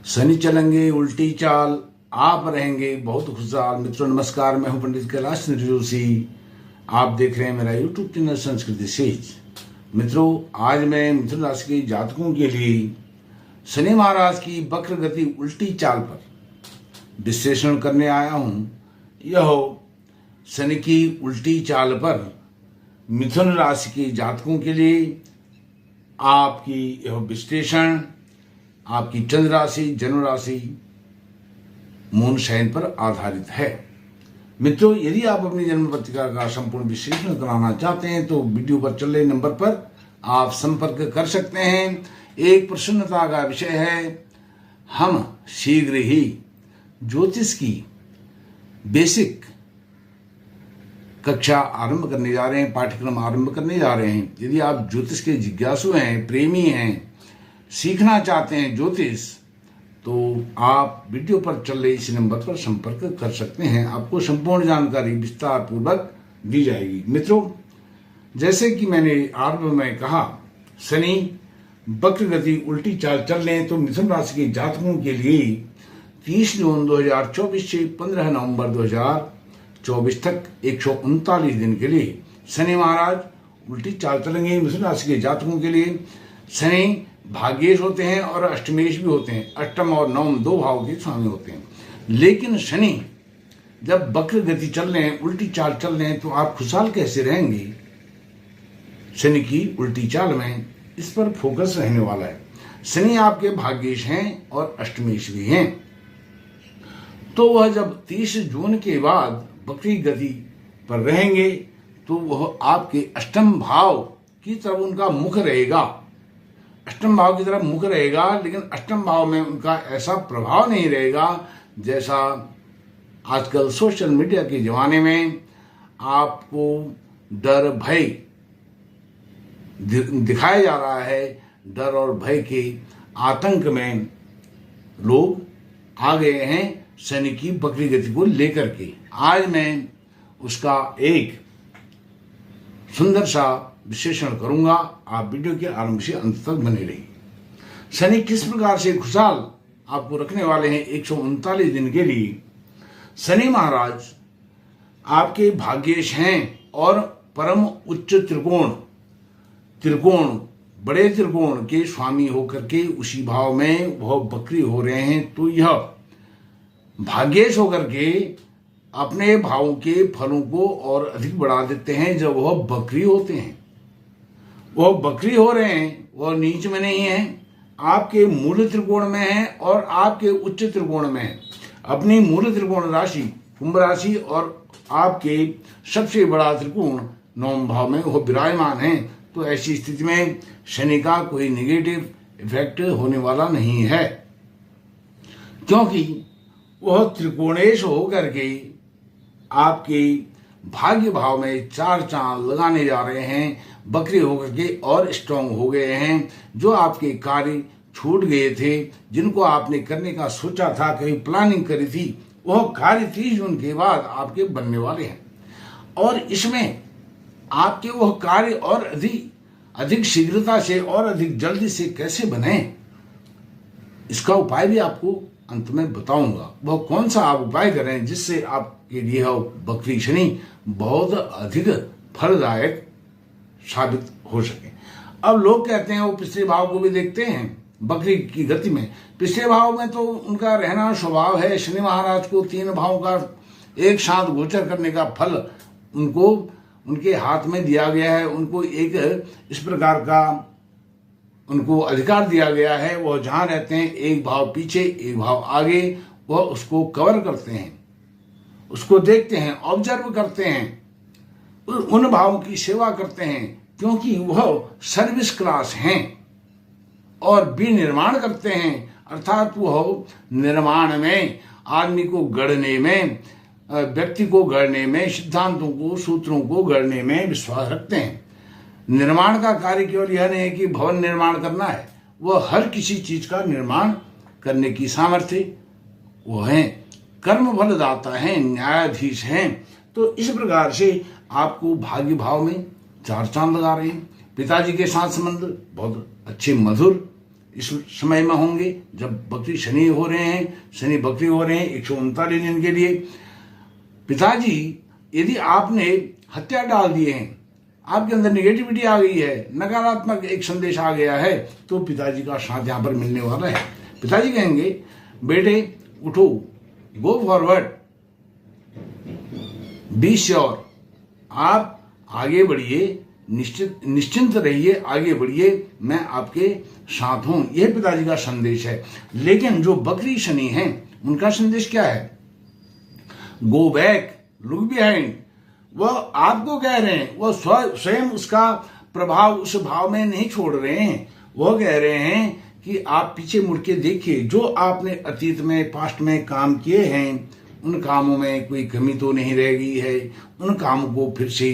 शनि चलेंगे उल्टी चाल, आप रहेंगे बहुत खुशहाल। मित्रों नमस्कार, मैं हूं पंडित कैलाश जोशी। आप देख रहे हैं मेरा यूट्यूब चैनल संस्कृति सेज। मित्रों आज मैं मिथुन राशि के जातकों के लिए शनि महाराज की वक्र गति उल्टी चाल पर विश्लेषण करने आया हूं। यह शनि की उल्टी चाल पर मिथुन राशि के जातकों के लिए आपकी यह विश्लेषण आपकी चंद्र राशि, जन्म राशि, मून शयन पर आधारित है। मित्रों यदि आप अपनी जन्म पत्रिका का संपूर्ण विश्लेषण कराना चाहते हैं तो वीडियो पर चल रहे नंबर पर आप संपर्क कर सकते हैं। एक प्रसन्नता का विषय है, हम शीघ्र ही ज्योतिष की बेसिक कक्षा आरंभ करने जा रहे हैं, पाठ्यक्रम आरंभ करने जा रहे हैं। यदि आप ज्योतिष के जिज्ञासु हैं, प्रेमी हैं, सीखना चाहते हैं ज्योतिष, तो आप वीडियो पर चल रहे इस नंबर पर संपर्क कर सकते हैं। आपको संपूर्ण जानकारी विस्तार पूर्वक दी जाएगी। मित्रों जैसे कि मैंने आरंभ में कहा, शनि वक्र गति उल्टी चाल चल रहे हैं, तो मिथुन राशि के जातकों के लिए 30 जून 2024 से 15 नवंबर 2024 तक 139 दिन के लिए शनि महाराज उल्टी चाल चलेंगे। मिथुन राशि के जातकों के लिए शनि भाग्येश होते हैं और अष्टमेश भी होते हैं। अष्टम और नवम दो भाव के स्वामी होते हैं। लेकिन शनि जब वक्र गति चल रहे हैं, उल्टी चाल चल रहे हैं, तो आप खुशहाल कैसे रहेंगे शनि की उल्टी चाल में, इस पर फोकस रहने वाला है। शनि आपके भाग्येश हैं और अष्टमेश भी हैं। तो वह जब 30 जून के बाद वक्री गति पर रहेंगे तो वह आपके अष्टम भाव की तरफ उनका मुख रहेगा। अष्टम भाव की तरफ मुख रहेगा, लेकिन अष्टम भाव में उनका ऐसा प्रभाव नहीं रहेगा जैसा आजकल सोशल मीडिया के जमाने में आपको डर भय दिखाया जा रहा है। डर और भय के आतंक में लोग आ गए हैं शनि की वक्री गति को लेकर के। आज मैं उसका एक सुंदर सा विश्लेषण करूंगा। आप वीडियो के आरंभ से अंत तक बने रहिए। शनि किस प्रकार से खुशहाल आपको रखने वाले हैं 139 दिन के लिए। शनि महाराज आपके भाग्येश हैं और परम उच्च त्रिकोण बड़े त्रिकोण के स्वामी होकर के उसी भाव में वह वक्री हो रहे हैं। तो यह भाग्येश होकर के अपने भावों के फलों को और अधिक बढ़ा देते हैं जब वह वक्री होते हैं। वह वक्री हो रहे हैं, वह नीच में नहीं है, आपके मूल त्रिकोण में है और आपके उच्च त्रिकोण में है। अपनी मूल त्रिकोण राशि कुंभ राशि और आपके सबसे बड़ा त्रिकोण नवम भाव में वह विराजमान है। तो ऐसी स्थिति में शनि का कोई नेगेटिव इफेक्ट होने वाला नहीं है, क्योंकि वह त्रिकोणेश होकर के आपके भाग्य भाव में 4 चांद लगाने जा रहे हैं। वक्री होकर के और स्ट्रांग हो गए हैं। जो आपके कार्य छूट गए थे, जिनको आपने करने का सोचा था, कहीं प्लानिंग करी थी, वह कार्य 30 जून के बाद आपके बनने वाले हैं। और इसमें आपके वह कार्य और अधिक शीघ्रता से और अधिक जल्दी से कैसे बने, इसका उपाय भी आपको अंत में बताऊंगा। वह कौन सा आप उपाय करें जिससे आपके लिए वक्री शनि बहुत अधिक फलदायक साबित हो सके। अब लोग कहते हैं वो पिछले भाव को भी देखते हैं वक्री की गति में। पिछले भाव में तो उनका रहना स्वभाव है। शनि महाराज को 3 भाव का एक साथ गोचर करने का फल उनको उनके हाथ में दिया गया है। उनको एक इस प्रकार का उनको अधिकार दिया गया है, वह जहां रहते हैं एक भाव पीछे एक भाव आगे, वह उसको कवर करते हैं, उसको देखते हैं, ऑब्जर्व करते हैं, उन भावों की सेवा करते हैं, क्योंकि वह सर्विस क्लास हैं और विनिर्माण करते हैं। अर्थात वह निर्माण में, आदमी को गढ़ने में, व्यक्ति को गढ़ने में, सिद्धांतों को, सूत्रों को गढ़ने में विश्वास रखते हैं। निर्माण का कार्य केवल यह नहीं है कि भवन निर्माण करना है, वह हर किसी चीज का निर्माण करने की सामर्थ्य वो है। कर्म फलदाता है, न्यायाधीश हैं। तो इस प्रकार से आपको भाग्य भाव में 4 चांद लगा रहे हैं। पिताजी के साथ संबंध बहुत अच्छे मधुर इस समय में होंगे जब बकरी शनि हो रहे हैं, शनि बकरी हो रहे हैं 139 दिन के लिए। पिताजी, यदि आपने हत्या डाल दिए हैं, आपके अंदर नेगेटिविटी आ गई है, नकारात्मक एक संदेश आ गया है, तो पिताजी का साथ यहां पर मिलने वाला है। पिताजी कहेंगे बेटे उठो, गो फॉरवर्ड, बी श्योर, आप आगे बढ़िए, निश्चिंत रहिए, आगे बढ़िए, मैं आपके साथ हूं। यह पिताजी का संदेश है। लेकिन जो बकरी शनि है उनका संदेश क्या है? Go back, look behind. वह आपको कह रहे हैं, वह स्वयं उसका प्रभाव उस भाव में नहीं छोड़ रहे हैं। वह कह रहे हैं कि आप पीछे मुड़ के देखिए, जो आपने अतीत में, पास्ट में काम किए हैं, उन कामों में कोई कमी तो नहीं रह गई है। उन कामों को फिर से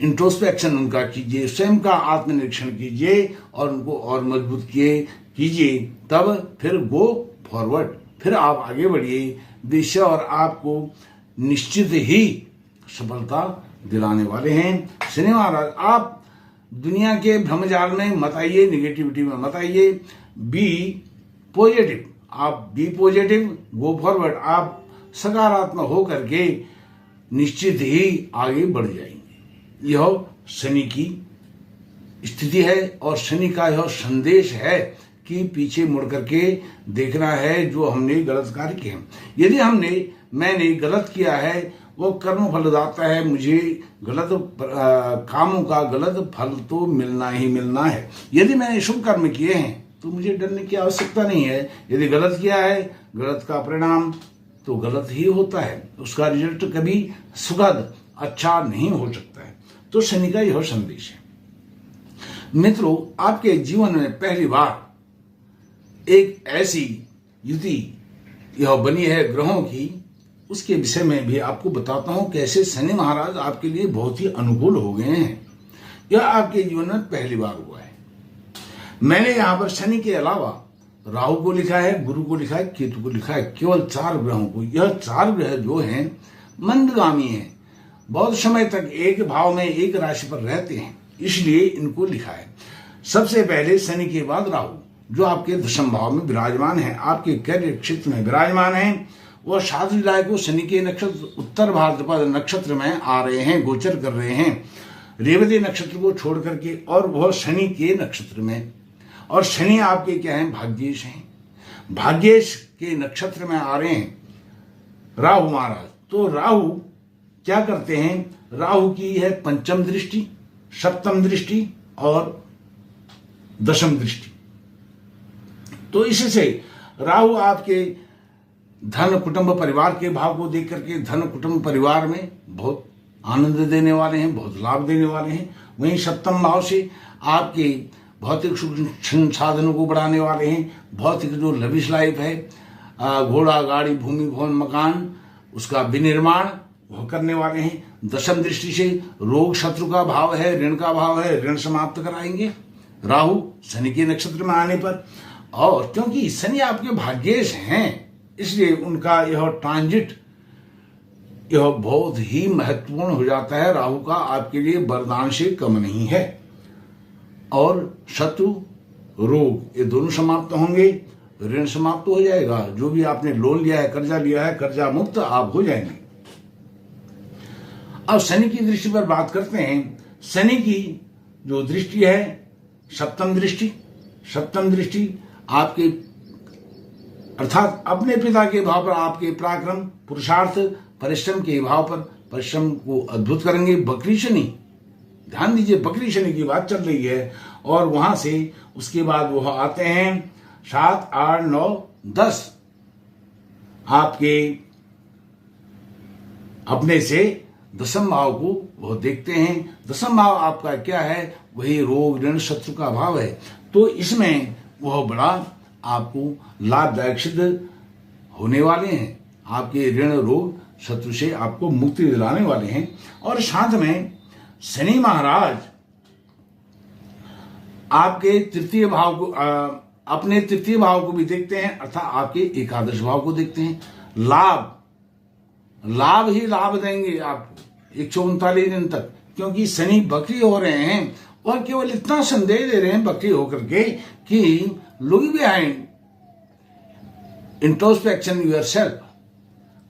इंट्रोस्पेक्शन उनका कीजिए, स्वयं का आत्मनिरीक्षण कीजिए और उनको और मजबूत कीजिए, तब फिर गो फॉरवर्ड, फिर आप आगे बढ़िए। विषय और आपको निश्चित ही सफलता दिलाने वाले हैं। शनि महाराज, आप दुनिया के भ्रमजाल में मत आइए, निगेटिविटी में मत आइए, बी पॉजिटिव, आप बी पॉजिटिव, गो फॉरवर्ड, आप सकारात्मक होकर के निश्चित ही आगे बढ़ जाएंगे। यह शनि की स्थिति है और शनि का यह संदेश है कि पीछे मुड़ करके देखना है जो हमने गलत कार्य किए। यदि मैंने गलत किया है, वो कर्म फलदाता है, मुझे गलत कामों का गलत फल तो मिलना ही मिलना है। यदि मैंने शुभ कर्म किए हैं तो मुझे डरने की आवश्यकता नहीं है। यदि गलत किया है, गलत का परिणाम तो गलत ही होता है, उसका रिजल्ट कभी सुखद अच्छा नहीं हो सकता है। तो शनि का यह संदेश है। मित्रों, आपके जीवन में पहली बार एक ऐसी युति यह बनी है ग्रहों की, उसके विषय में भी आपको बताता हूं कैसे शनि महाराज आपके लिए बहुत ही अनुकूल हो गए हैं। यह आपके जीवन में पहली बार हुआ है। मैंने यहां पर शनि के अलावा राहु को लिखा है, गुरु को लिखा है, केतु को लिखा है, केवल 4 ग्रहों को। यह 4 ग्रह जो हैं मंदगामी हैं, बहुत समय तक एक भाव में एक राशि पर रहते हैं, इसलिए इनको लिखा है। सबसे पहले शनि के बाद राहु, जो आपके 10वें भाव में विराजमान है, आपके कैरियर क्षेत्र में विराजमान है। वह 7 जुलाई को शनि के नक्षत्र उत्तर भाद्रपद नक्षत्र में आ रहे हैं, गोचर कर रहे हैं, रेवती नक्षत्र को छोड़ करके, और वह शनि के नक्षत्र में। और शनि आपके क्या है? भाग्येश हैं। भाग्येश के नक्षत्र में आ रहे हैं राहु महाराज। तो राहु क्या करते हैं? राहु की है 5म दृष्टि, 7म दृष्टि और 10म दृष्टि। तो इससे राहु आपके धन कुटुंब परिवार के भाव को देख करके धन कुटुंब परिवार में बहुत आनंद देने वाले हैं, बहुत लाभ देने वाले हैं। वहीं 7म भाव से आपके भौतिक सुख संसाधनों को बढ़ाने वाले हैं। भौतिक जो लविश लाइफ है, घोड़ा गाड़ी भूमि भवन मकान, उसका विनिर्माण वह करने वाले हैं। 10म दृष्टि से रोग शत्रु का भाव है, ऋण का भाव है, ऋण समाप्त कराएंगे राहु शनि के नक्षत्र में आने पर। और क्योंकि शनि आपके भाग्येश हैं, इसलिए उनका यह ट्रांजिट यह बहुत ही महत्वपूर्ण हो जाता है। राहु का आपके लिए वरदान से कम नहीं है। और शत्रु रोग ये दोनों समाप्त होंगे, ऋण समाप्त हो जाएगा। जो भी आपने लोन लिया है, कर्जा लिया है, कर्जा मुक्त आप हो जाएंगे। अब शनि की दृष्टि पर बात करते हैं। शनि की जो दृष्टि है 7म दृष्टि, 7म दृष्टि आपके अर्थात अपने पिता के भाव पर आपके पराक्रम पुरुषार्थ परिश्रम के भाव पर परिश्रम को अद्भुत करेंगे। बकरी शनि, ध्यान दीजिए, बकरी शनि की बात चल रही है। और वहां से उसके बाद वह आते हैं 7, 8, 9, 10 आपके अपने से 10म भाव को वह देखते हैं। 10म भाव आपका क्या है? वही रोग ऋण शत्रु का भाव है। तो इसमें वह बड़ा आपको लाभदायक सिद्ध होने वाले हैं। आपके ऋण रोग शत्रु से आपको मुक्ति दिलाने वाले हैं। और साथ में शनि महाराज आपके 3य भाव को अपने 3य भाव को भी देखते हैं, अर्थात आपके एकादश भाव को देखते हैं। लाभ ही लाभ देंगे आपको 139 दिन तक, क्योंकि शनि बकरी हो रहे हैं और केवल इतना संदेश दे रहे हैं बकरी होकर के कि लुक बिहाइंड इंट्रोस्पेक्शन योरसेल्फ,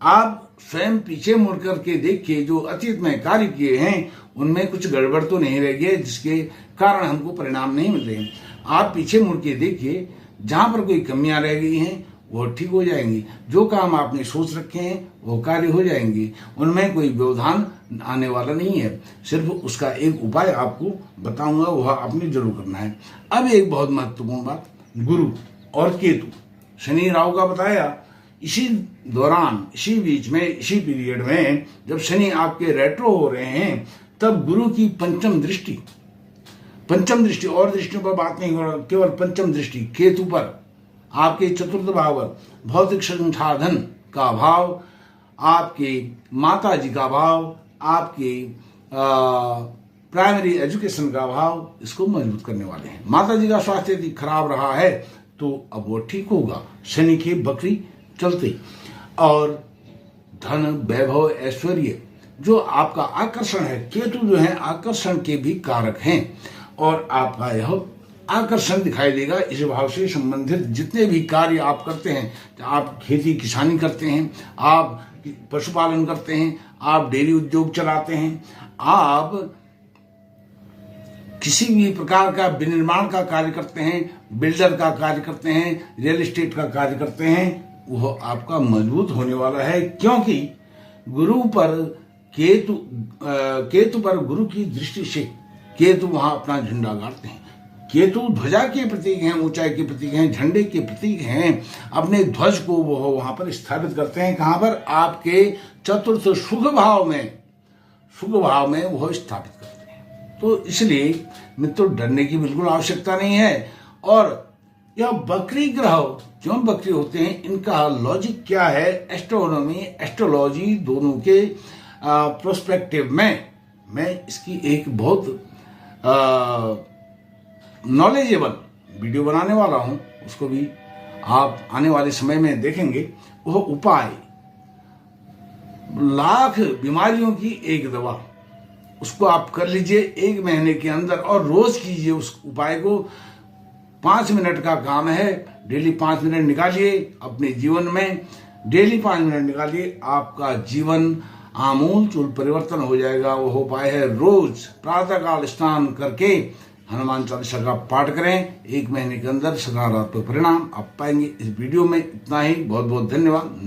आप स्वयं पीछे मुड़ करके देखिए, जो अतीत में कार्य किए हैं उनमें कुछ गड़बड़ तो नहीं रह गई जिसके कारण हमको परिणाम नहीं मिल रहे। आप पीछे मुड़ के देखिए, जहां पर कोई कमियां रह गई हैं वो ठीक हो जाएंगी, जो काम आपने सोच रखे हैं वो कार्य हो जाएंगे, उनमें कोई व्यवधान आने वाला नहीं है। सिर्फ उसका एक उपाय आपको बताऊंगा, वह आपने जरूर करना है। अब एक बहुत महत्वपूर्ण बात, गुरु और केतु, शनि राहु का बताया। इसी दौरान, इसी बीच में, इसी पीरियड में जब शनि आपके रेट्रो हो रहे हैं, तब गुरु की पंचम दृष्टि और दृष्टियों पर बात नहीं हो रहा, केवल पंचम दृष्टि केतु पर, आपके चतुर्थ भाव पर, भौतिक संसाधन का भाव, आपके माता जी का भाव, आपके प्राइमरी एजुकेशन का भाव, इसको मजबूत करने वाले हैं। माता जी का स्वास्थ्य यदि खराब रहा है तो अब वो ठीक होगा शनि की बकरी चलते। और धन, वैभव, ऐश्वर्य, जो आपका आकर्षण है, केतु जो है आकर्षण के भी कारक हैं, और आपका यह आकर्षण दिखाई देगा। इस भाव से संबंधित जितने भी कार्य आप करते हैं, आप खेती किसानी करते हैं, आप पशुपालन करते हैं, आप डेयरी उद्योग चलाते हैं, आप किसी भी प्रकार का विनिर्माण का कार्य करते हैं, बिल्डर का कार्य करते हैं, रियल एस्टेट का कार्य करते हैं, वह आपका मजबूत होने वाला है। क्योंकि गुरु पर केतु पर गुरु की दृष्टि से केतु वहां अपना झंडा गाड़ते हैं। केतु ध्वजा के प्रतीक हैं, ऊंचाई के प्रतीक हैं, झंडे के प्रतीक हैं। अपने ध्वज को वो वहां पर स्थापित करते हैं। कहां पर? आपके चतुर्थ शुभ भाव में वो स्थापित करते हैं। तो इसलिए मित्रों, डरने की बिल्कुल आवश्यकता नहीं है। और यह बकरी ग्रह क्यों बकरी होते हैं, इनका लॉजिक क्या है, एस्ट्रोनॉमी, एस्ट्रोलॉजी दोनों के प्रोस्पेक्टिव में मैं इसकी एक बहुत नॉलेजेबल वीडियो बनाने वाला हूं। उसको भी आप आने वाले समय में देखेंगे। वह उपाय, लाख बीमारियों की एक दवा, उसको आप कर लीजिए 1 महीने के अंदर, और रोज कीजिए उस उपाय को। 5 मिनट का काम है, डेली 5 मिनट निकालिए अपने जीवन में, डेली 5 मिनट निकालिए, आपका जीवन आमूल चूल परिवर्तन हो जाएगा। वो उपाय है, रोज प्रातःकाल स्नान करके हनुमान चालीसा का पाठ करें। 1 महीने के अंदर सकारात्मक परिणाम आप पाएंगे। इस वीडियो में इतना ही। बहुत बहुत धन्यवाद।